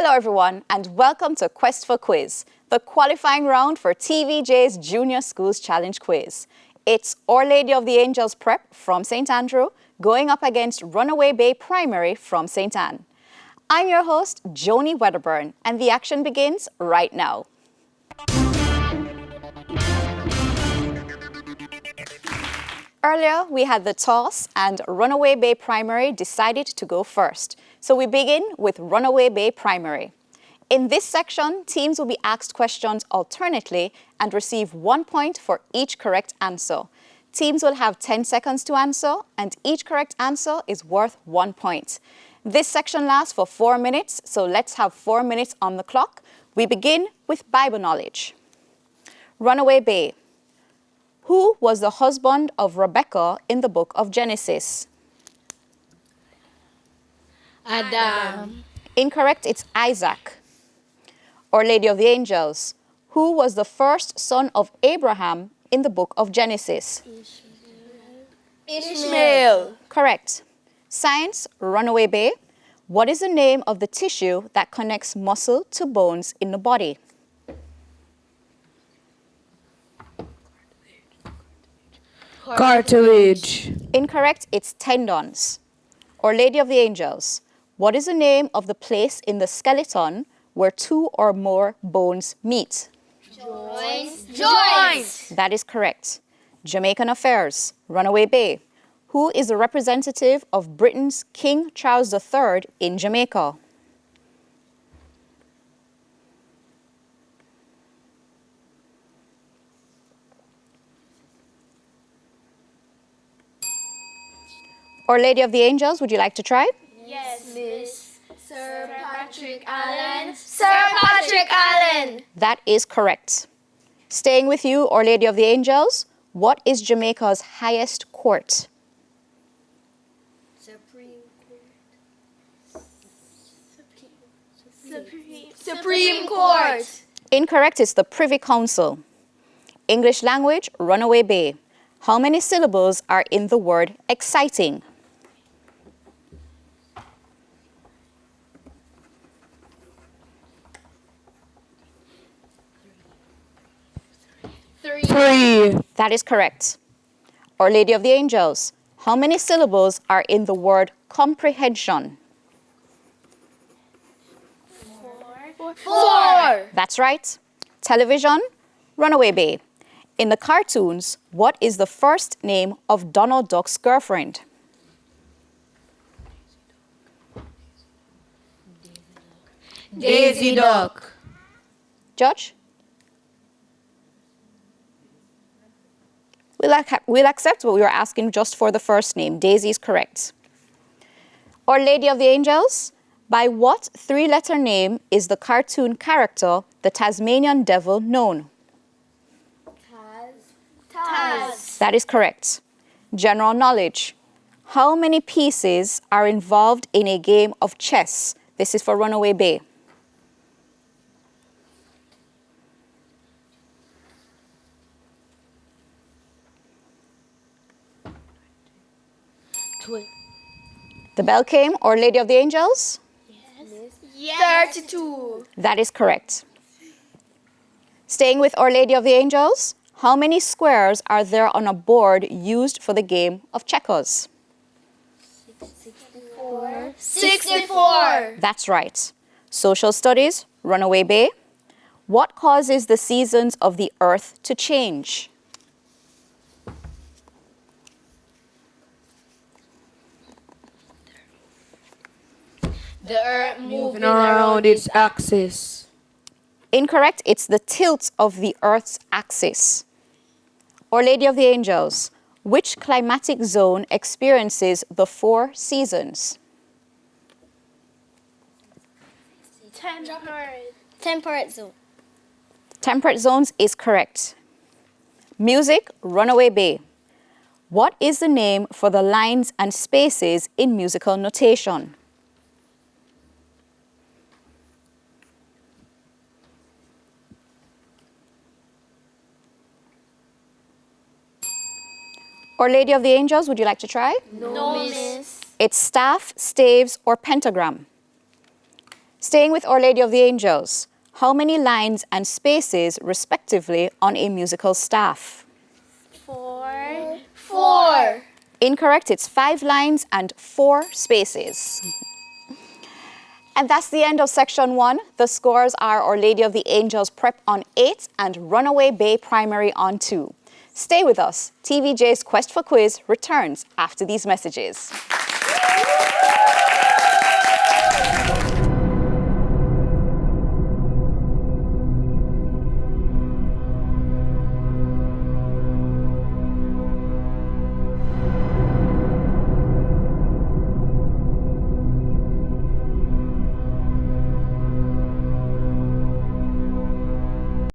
Hello everyone and welcome to Quest for Quiz, the qualifying round for TVJ's Junior Schools Challenge Quiz. It's Our Lady of the Angels Prep from St. Andrew going up against Runaway Bay Primary from St. Anne. I'm your host, Joni Wedderburn, and the action begins right now. Earlier, we had the toss and Runaway Bay Primary decided to go first. So we begin with Runaway Bay Primary. In this section, teams will be asked questions alternately and receive 1 point for each correct answer. Teams will have 10 seconds to answer, and each correct answer is worth 1 point. This section lasts for 4 minutes, so let's have 4 minutes on the clock. We begin with Bible knowledge. Runaway Bay. Who was the husband of Rebecca in the book of Genesis? Adam. Incorrect, it's Isaac. Our Lady of the Angels. Who was the first son of Abraham in the book of Genesis? Ishmael. Correct. Science, Runaway Bay. What is the name of the tissue that connects muscle to bones in the body? Cartilage. Incorrect, it's tendons. Our Lady of the Angels. What is the name of the place in the skeleton where 2 or more bones meet? Joints. That is correct. Jamaican affairs, Runaway Bay. Who is the representative of Britain's King Charles III in Jamaica? Our Lady of the Angels, would you like to try? Yes, Miss. Sir Patrick Allen. Sir Patrick Allen. That is correct. Staying with you, Our Lady of the Angels, what is Jamaica's highest court? Supreme Court. Incorrect, it's the Privy Council. English language, Runaway Bay. How many syllables are in the word exciting? Three. That is correct. Our Lady of the Angels, how many syllables are in the word comprehension? Four. That's right. Television, Runaway Bay. In the cartoons, what is the first name of Donald Duck's girlfriend? Daisy Duck. Judge? We'll accept what we were asking just for the first name. Daisy is correct. Our Lady of the Angels, by what 3-letter name is the cartoon character, the Tasmanian Devil, known? Taz. That is correct. General knowledge. How many pieces are involved in a game of chess? This is for Runaway Bay. The bell came, Our Lady of the Angels? Yes. 32. That is correct. Staying with Our Lady of the Angels, how many squares are there on a board used for the game of checkers? 64. That's right. Social studies, Runaway Bay. What causes the seasons of the earth to change? The earth moving around its axis. Incorrect, it's the tilt of the earth's axis. Our Lady of the Angels, which climatic zone experiences the 4 seasons? Temperate zone. Temperate zones is correct. Music, Runaway Bay. What is the name for the lines and spaces in musical notation? Our Lady of the Angels, would you like to try? No, miss. It's staff, staves, or pentagram. Staying with Our Lady of the Angels, how many lines and spaces, respectively, on a musical staff? 4. 4. Incorrect, it's 5 lines and 4 spaces. And that's the end of section 1. The scores are Our Lady of the Angels Prep on 8 and Runaway Bay Primary on 2. Stay with us. TVJ's Quest for Quiz returns after these messages.